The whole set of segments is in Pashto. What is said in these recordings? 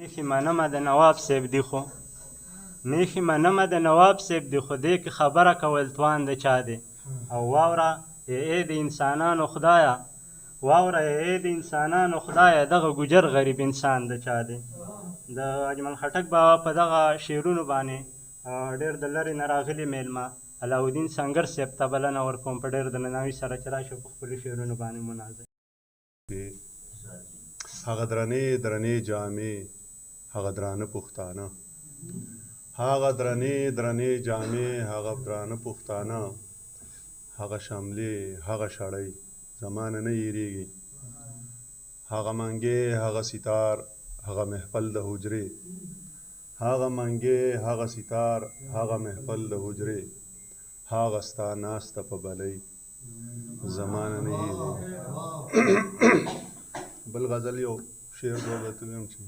میخي منمه د نواب صاحب دی خو میخي منمه د نواب صاحب دی خو دې کې خبره کول توان د چا دی او واوره ای د انسانانو خدایه واوره ای د انسانانو خدایه دغه ګجر غریب انسان د چا دی د اجمل خټک بابا په دغه شعرونو باندې ډېر د لرې نه راغلي میلمه علاالدین سنګر صاحب ته بلنه ورکوم په ډېر درناوي سره چې راشي په خپلو شعرونو باندې مناظره هغه درنې درنې جامې هغه درانه پښتانه هغه درنې درنې جامې هغه درانه پښتانه هغه شملې هغه شړۍ زمانه نه هېرېږي هغه منګې هغه ستار هغه محفل د حجرې هغه منګې هغه ستار هغه محفل د حجرې هغه ستا ناسته په بلۍ زمانه نه هېرېږي بل غزل یو شعر دوه بیتونه هم چې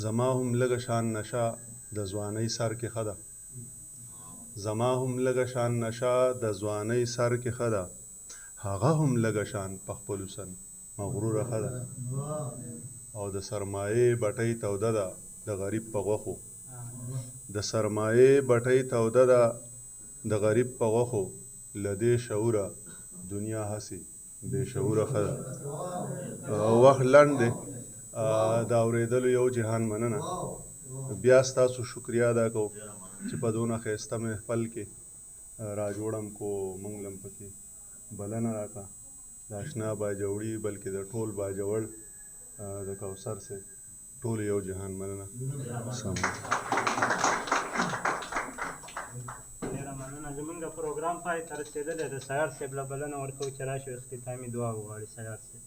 زما هم لږه شان نشه د ځوانۍ سر کې ښه ده زما هم لږه شان نشه د ځوانۍ سر کې ښه ده هغه هم لږه شان په خپلو سن مغروره ښه ده او د سرمایې بټۍ توده ده د غریب په غوښو د سرمایې بټۍ توده ده د غریب په غوښو له دې شعوره دنیا هسې بې شعوره ښه ده وخت لنډ دی د اورېدلو یو جهان مننه بیا ستاسو شکریا ادا کوو چې په دونه ښایسته محفل کې را جوړم کو موږ لم پکې بلنه راکړه د اشنا باجوړي بلکې د ټول باجوړ د کوثر صاحب ټول یو جهان مننه ډېره مننه زمونږ پروګرام پای ته رسېدلی د سیار صاحب له بلنه ورکوو چې راشي اختتامي دعا وغواړي سیار صاحب